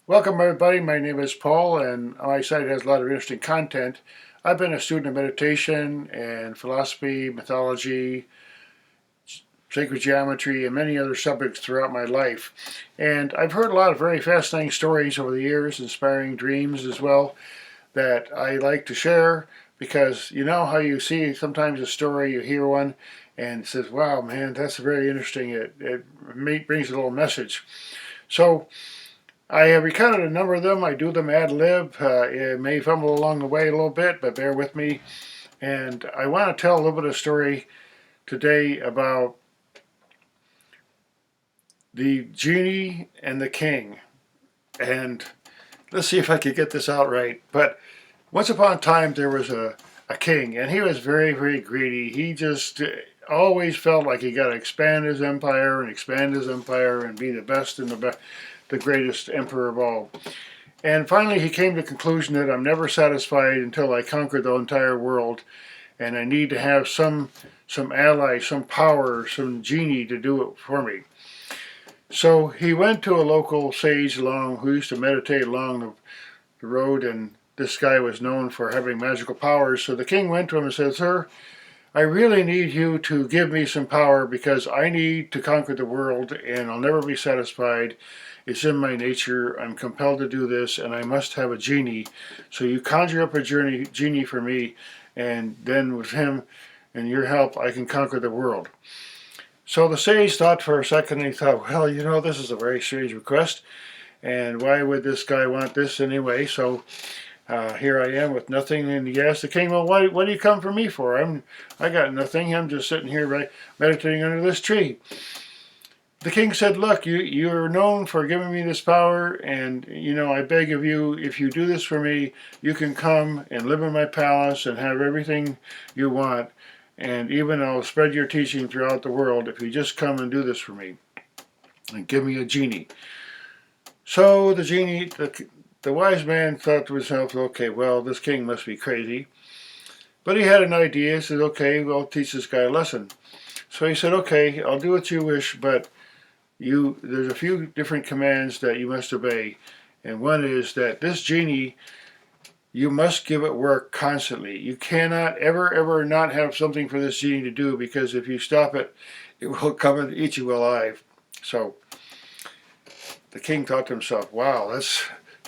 Welcome everybody, my name is Paul and my site has a lot of interesting content. I've been a student of meditation and philosophy, mythology, sacred geometry, and many other subjects throughout my life. And I've heard a lot of very fascinating stories over the years, inspiring dreams as well, that I like to share because you know how you see sometimes a story, you hear one, and it says, wow, man, that's very interesting. It brings a little message. So I have recounted a number of them. I do them ad lib. It may fumble along the way a little bit, but bear with me. And I want to tell a little bit of story today about the genie and the king. And let's see if I could get this out right. But once upon a time, there was a king, and he was very, very greedy. He just always felt like he got to expand his empire and expand his empire and be the best and the greatest emperor of all. And finally, he came to the conclusion that I'm never satisfied until I conquer the entire world, and I need to have some ally, some power, some genie to do it for me. So he went to a local sage who used to meditate along the road, and this guy was known for having magical powers. So the king went to him and said, "Sir, I really need you to give me some power because I need to conquer the world and I'll never be satisfied. It's in my nature. I'm compelled to do this and I must have a genie. So you conjure up a genie for me, and then with him and your help I can conquer the world." So the sage thought for a second and he thought, well, you know, this is a very strange request and why would this guy want this anyway? So here I am with nothing, and he asked the king, "Well, what do you come for me for? I got nothing. I'm just sitting here meditating under this tree." The king said, "Look, you're known for giving me this power, and you know I beg of you, if you do this for me, you can come and live in my palace and have everything you want, and even I'll spread your teaching throughout the world if you just come and do this for me and give me a genie." So the wise man thought to himself, okay, well, this king must be crazy. But he had an idea. He said, okay, well, I'll teach this guy a lesson. So he said, okay, I'll do what you wish, but there's a few different commands that you must obey. And one is that this genie, you must give it work constantly. You cannot ever not have something for this genie to do, because if you stop it, it will come and eat you alive. So the king thought to himself, wow,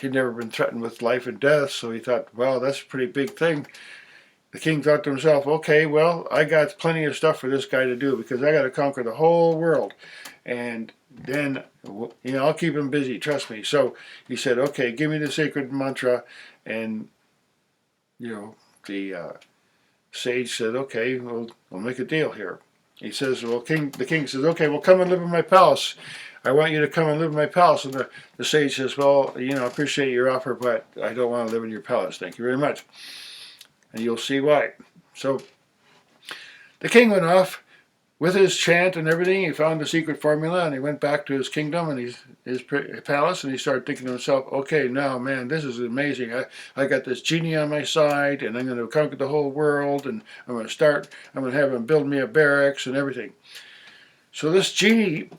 he'd never been threatened with life and death, so he thought, well, that's a pretty big thing. The king thought to himself, okay, well, I got plenty of stuff for this guy to do because I got to conquer the whole world. And then, you know, I'll keep him busy, trust me. So he said, okay, give me the sacred mantra. And, you know, the sage said, okay, we'll make a deal here. He says, well, the king says, okay, well, come and live in my palace. I want you to come and live in my palace. And the sage says, well, you know, I appreciate your offer, but I don't want to live in your palace. Thank you very much. And you'll see why. So the king went off with his chant and everything. He found the secret formula and he went back to his kingdom and his palace, and he started thinking to himself, okay, now, man, this is amazing. I got this genie on my side and I'm going to conquer the whole world, and I'm going to have him build me a barracks and everything. So this genie,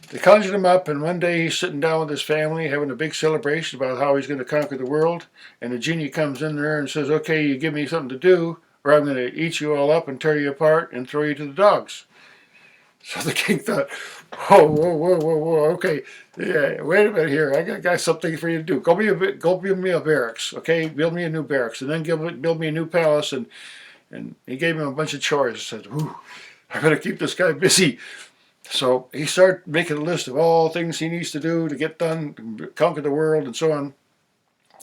they conjured him up, and one day he's sitting down with his family having a big celebration about how he's going to conquer the world. And the genie comes in there and says, okay, you give me something to do, or I'm going to eat you all up and tear you apart and throw you to the dogs. So the king thought, whoa, okay, yeah, wait a minute here. I got something for you to do. Go build me a barracks, okay? Build me a new barracks, and then build me a new palace. And he gave him a bunch of chores. He said, I better keep this guy busy. So he started making a list of all things he needs to do to get done, conquer the world, and so on.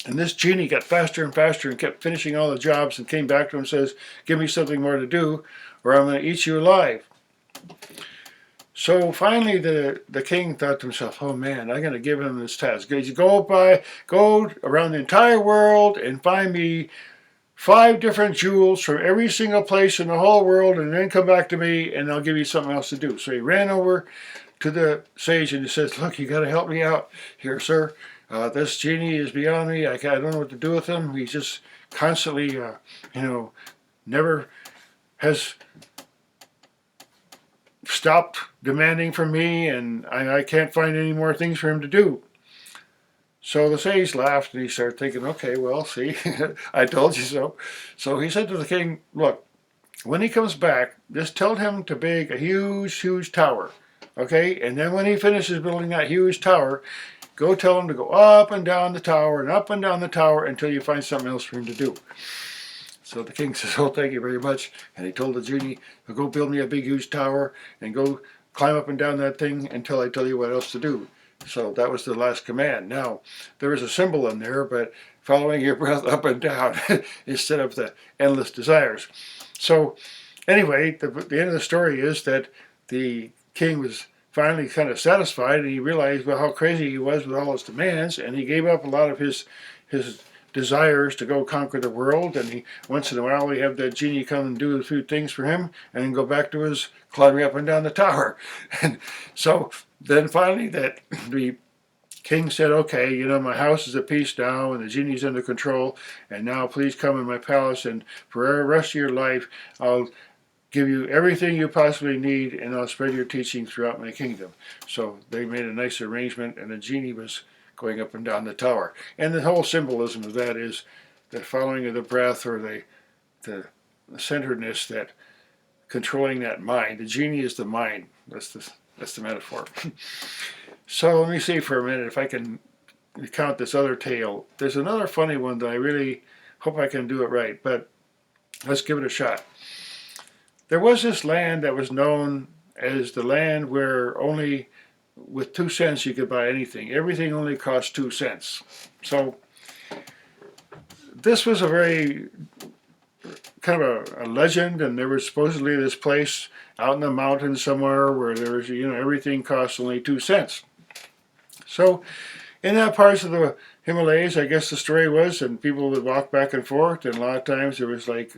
And this genie got faster and faster and kept finishing all the jobs, and came back to him and says, give me something more to do, or I'm going to eat you alive. So finally the king thought to himself, oh man, I'm going to give him this task. Go around the entire world and find me 5 different jewels from every single place in the whole world, and then come back to me and I'll give you something else to do. So he ran over to the sage and he says, look, you got to help me out here, sir. This genie is beyond me. I don't know what to do with him. He's just constantly, never has stopped demanding from me, and I can't find any more things for him to do. So the sage laughed and he started thinking, okay, well, see, I told you so. So he said to the king, look, when he comes back, just tell him to build a huge, huge tower. Okay? And then when he finishes building that huge tower, go tell him to go up and down the tower and up and down the tower until you find something else for him to do. So the king says, oh, thank you very much. And he told the genie, go build me a big, huge tower and go climb up and down that thing until I tell you what else to do. So that was the last command. Now, there is a symbol in there, but following your breath up and down instead of the endless desires. So anyway, the end of the story is that the king was finally kind of satisfied, and he realized well how crazy he was with all his demands, and he gave up a lot of his desires to go conquer the world. And he once in a while he have that genie come and do a few things for him, and then go back to his climbing up and down the tower. And so then finally that the king said, okay, my house is at peace now and the genie's under control, and now please come in my palace, and for the rest of your life I'll give you everything you possibly need, and I'll spread your teaching throughout my kingdom. So they made a nice arrangement, and the genie was going up and down the tower. And the whole symbolism of that is the following of the breath, or the centeredness, that controlling that mind. The genie is the mind. That's the metaphor. So let me see for a minute if I can recount this other tale. There's another funny one that I really hope I can do it right, but let's give it a shot. There was this land that was known as the land where only with 2 cents you could buy anything. Everything only cost 2 cents. So this was a very kind of a legend, and there was supposedly this place out in the mountains somewhere where there was, everything cost only 2 cents. So in that parts of the Himalayas, I guess the story was, and people would walk back and forth, and a lot of times there was like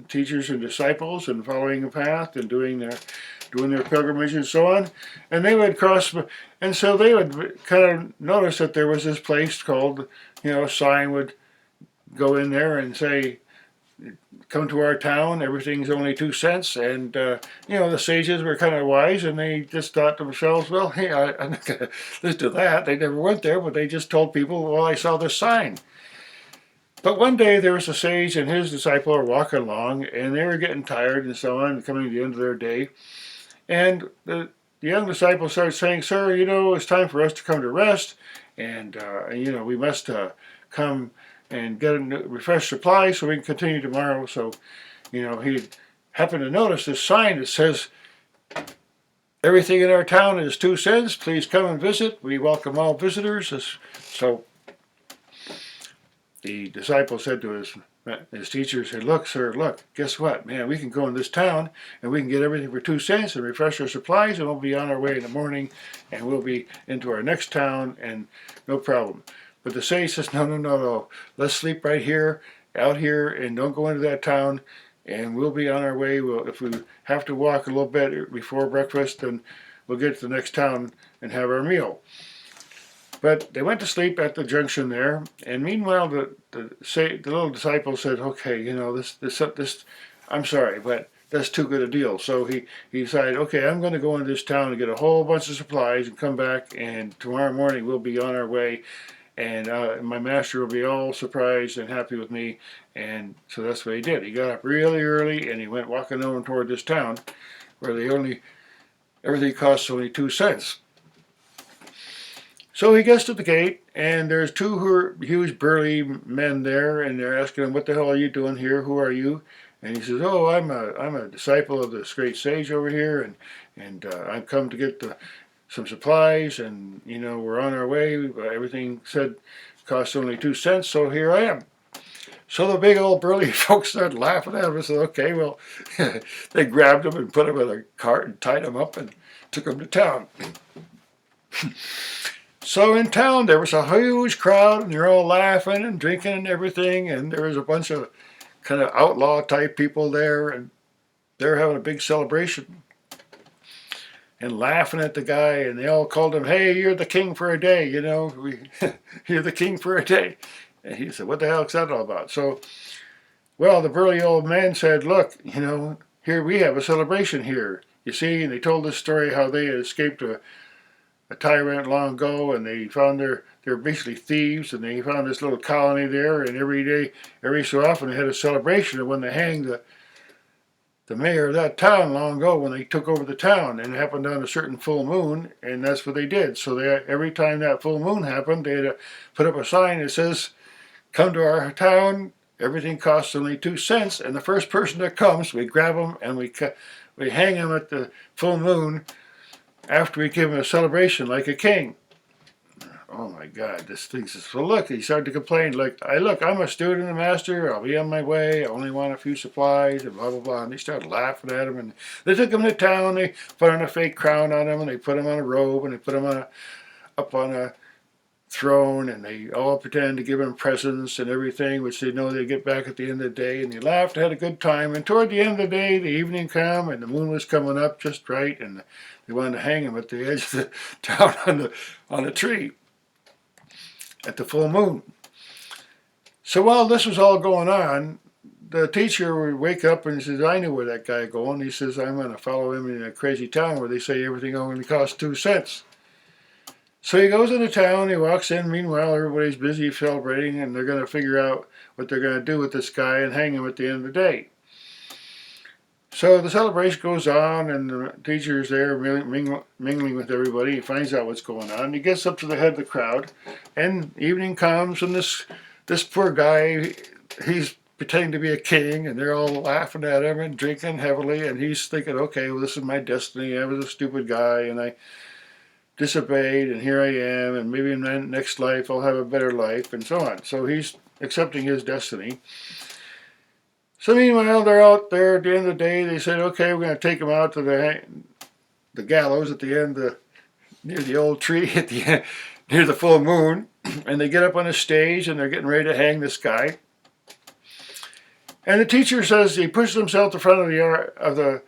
teachers and disciples and following a path and doing their pilgrimage and so on, and they would cross, and so they would kind of notice that there was this place called, a sign would go in there and say, come to our town, everything's only 2 cents. And the sages were kind of wise, and they just thought to themselves, well, hey, I'm not going to let's do that. They never went there, but they just told people, well, I saw this sign. But one day there was a sage and his disciple were walking along, and they were getting tired and so on, coming to the end of their day. And the young disciple started saying, sir, it's time for us to come to rest, and we must come and get a refreshed supply so we can continue tomorrow. So, he happened to notice this sign that says, everything in our town is 2 cents. Please come and visit. We welcome all visitors. So the disciple said to his teacher, said, look, sir, look, guess what, man, we can go in this town and we can get everything for 2 cents and refresh our supplies, and we'll be on our way in the morning, and we'll be into our next town, and no problem. But the sage says, no. Let's sleep right here, out here, and don't go into that town, and we'll be on our way. If we have to walk a little bit before breakfast, then we'll get to the next town and have our meal. But they went to sleep at the junction there, and meanwhile the little disciple said, okay, this, I'm sorry, but that's too good a deal. So he decided, okay, I'm going to go into this town and get a whole bunch of supplies and come back, and tomorrow morning we'll be on our way. And my master will be all surprised and happy with me. And so that's what he did. He got up really early and he went walking over toward this town where everything costs only 2 cents. So he gets to the gate, and there's 2 huge burly men there, and they're asking him, what the hell are you doing here? Who are you? And he says, oh, I'm a disciple of this great sage over here, and I've come to get some supplies, and we're on our way. Everything said costs only 2 cents, so here I am. So the big old burly folks started laughing at him and said, okay, well, they grabbed him and put him in a cart and tied him up and took him to town. So in town there was a huge crowd, and they're all laughing and drinking and everything, and there was a bunch of kind of outlaw type people there, and they're having a big celebration and laughing at the guy, and they all called him, hey, you're the king for a day, you're the king for a day. And he said, what the hell is that all about? So, well, the burly old man said, look, here we have a celebration here. You see, and they told this story how they had escaped a tyrant long ago, and they found they're basically thieves, and they found this little colony there, and every day, every so often, they had a celebration of when they hanged the mayor of that town long ago when they took over the town, and it happened on a certain full moon, and that's what they did. So every time that full moon happened, they had to put up a sign that says, "Come to our town. Everything costs only 2 cents, and the first person that comes, we grab them and we hang them at the full moon after we give him a celebration like a king." Oh my God, this thing says, so look, he started to complain, like, I'm a student and master, I'll be on my way, I only want a few supplies, and blah, blah, blah. And they started laughing at him, and they took him to town, they put on a fake crown on him, and they put him on a robe, and they put him up on a throne, and they all pretended to give him presents and everything, which they know they'd get back at the end of the day, and they laughed, had a good time, and toward the end of the day, the evening came, and the moon was coming up just right, and they wanted to hang him at the edge of the town on the tree at the full moon. So while this was all going on, the teacher would wake up and he says, "I knew where that guy going." He says, "I'm going to follow him in a crazy town where they say everything only costs 2 cents." So he goes into town, he walks in, meanwhile everybody's busy celebrating, and they're going to figure out what they're going to do with this guy and hang him at the end of the day. So the celebration goes on, and the teacher's there mingling with everybody. He finds out what's going on. He gets up to the head of the crowd, and evening comes, and this poor guy, he's pretending to be a king, and they're all laughing at him and drinking heavily, and he's thinking, okay, well, this is my destiny. I was a stupid guy, and I disobeyed, and here I am, and maybe in my next life I'll have a better life, and so on. So he's accepting his destiny. So meanwhile, they're out there at the end of the day. They said, okay, we're going to take him out to the gallows at the end, near the old tree at the end, near the full moon. And they get up on a stage, and they're getting ready to hang this guy. And the teacher says, he pushes himself to the front of the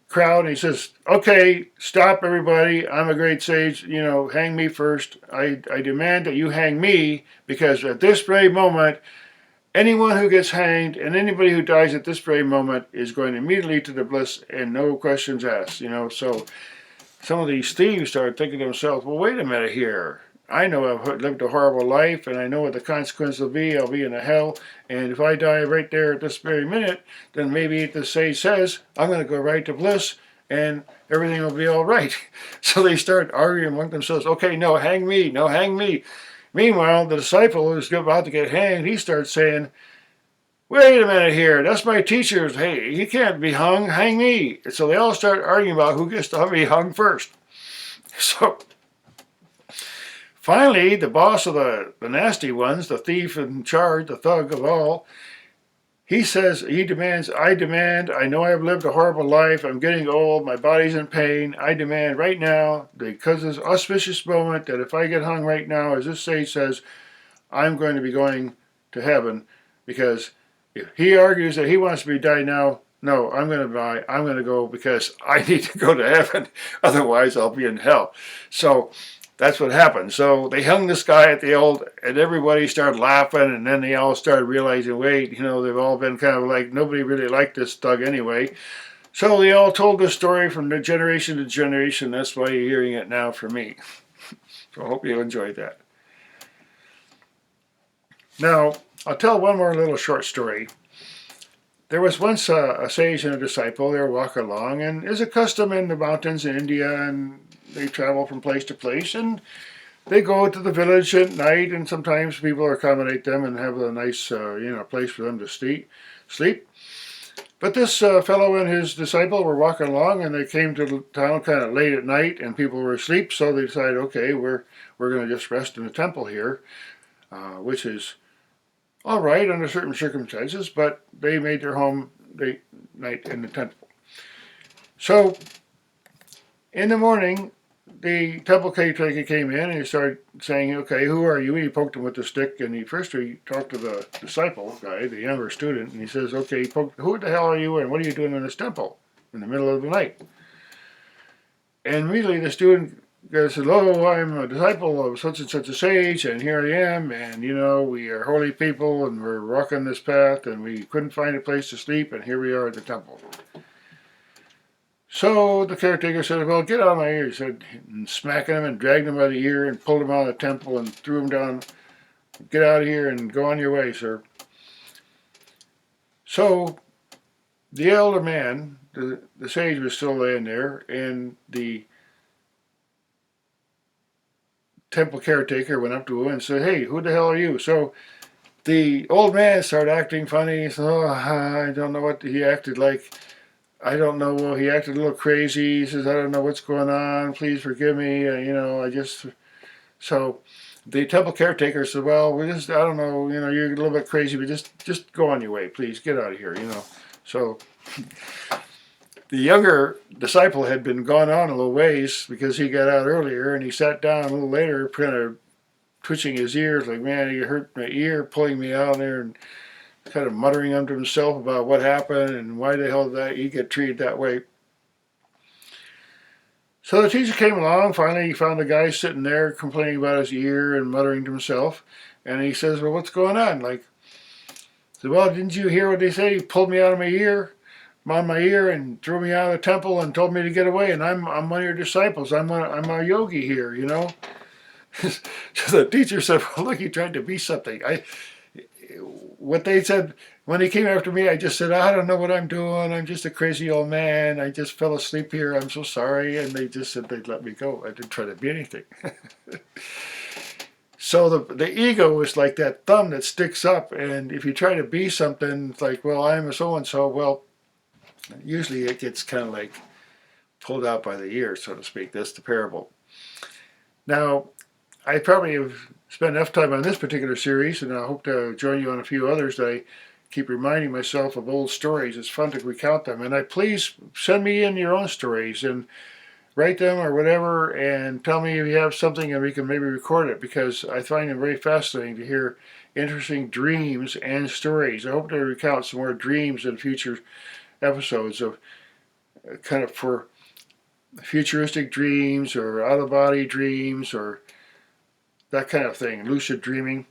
crowd, and he says, okay, stop everybody. I'm a great sage. Hang me first. I demand that you hang me, because at this very moment, anyone who gets hanged and anybody who dies at this very moment is going immediately to the bliss and no questions asked. So some of these thieves started thinking to themselves, well, wait a minute here. I know I've lived a horrible life, and I know what the consequence will be. I'll be in a hell, and if I die right there at this very minute, then maybe the sage says, I'm going to go right to bliss, and everything will be all right. So they start arguing among themselves, okay, no, hang me, no, hang me. Meanwhile, the disciple who's about to get hanged, he starts saying, wait a minute here, that's my teacher. Hey, he can't be hung, hang me. And so they all start arguing about who gets to be hung first. So finally, the boss of the nasty ones, the thief in charge, the thug of all, he demands, I know I've lived a horrible life, I'm getting old, my body's in pain, I demand right now, because of this auspicious moment, that if I get hung right now, as this sage says, I'm going to be going to heaven, because if he argues that he wants to be die now, no, I'm going to die, I'm going to go because I need to go to heaven, otherwise I'll be in hell. So that's what happened. So they hung this guy and everybody started laughing, and then they all started realizing, wait, they've all been kind of like, nobody really liked this thug anyway. So they all told this story from generation to generation. That's why you're hearing it now from me. So I hope you enjoyed that. Now, I'll tell one more little short story. There was once a sage and a disciple. They were walking along, and there's a custom in the mountains in India, and they travel from place to place, and they go to the village at night, and sometimes people accommodate them and have a nice place for them to sleep. But this fellow and his disciple were walking along, and they came to the town kind of late at night, and people were asleep, so they decided, okay, we're going to just rest in the temple here, which is all right under certain circumstances, but they made their home night in the temple. So in the morning, the temple caretaker came in, and he started saying, okay, who are you? And he poked him with the stick, and he talked to the disciple guy, the younger student, and he says, okay, who the hell are you, and what are you doing in this temple in the middle of the night? And immediately the student says, hello, I'm a disciple of such and such a sage, and here I am, and we are holy people, and we're walking this path, and we couldn't find a place to sleep, and here we are at the temple. So the caretaker said, well, get out of my ear. He said, and smacking him and dragged him by the ear and pulled him out of the temple and threw him down. Get out of here and go on your way, sir. So the elder man, the sage, was still laying there, and the temple caretaker went up to him and said, hey, who the hell are you? So the old man started acting funny. He said, oh, I don't know what he acted like. I don't know. Well, he acted a little crazy. He says, I don't know what's going on. Please forgive me. I just. So the temple caretaker said, well, I don't know. You're a little bit crazy, but just go on your way. Please get out of here. So the younger disciple had been gone on a little ways because he got out earlier, and he sat down a little later, kind of twitching his ears, like, man, he hurt my ear, pulling me out there, and kind of muttering unto himself about what happened and why the hell did he get treated that way. So the teacher came along. Finally, he found the guy sitting there complaining about his ear and muttering to himself. And he says, well, what's going on? Like, I said, well, didn't you hear what they say? He pulled me out of my ear, on my ear, and threw me out of the temple and told me to get away. And I'm one of your disciples. I'm a yogi here. So the teacher said, well, look, he tried to be something. What they said when he came after me, I just said, I don't know what I'm doing. I'm just a crazy old man. I just fell asleep here. I'm so sorry. And they just said they'd let me go. I didn't try to be anything. So the ego is like that thumb that sticks up. And if you try to be something, it's like, well, I'm a so-and-so. Well, usually it gets kind of like pulled out by the ear, so to speak. That's the parable. Now, I probably have spent enough time on this particular series, and I hope to join you on a few others that I keep reminding myself of old stories. It's fun to recount them. And please send me in your own stories and write them or whatever, and tell me if you have something and we can maybe record it, because I find it very fascinating to hear interesting dreams and stories. I hope to recount some more dreams in future episodes of kind of for futuristic dreams or out-of-body dreams or that kind of thing, lucid dreaming.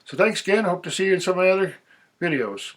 So thanks again. Hope to see you in some of my other videos.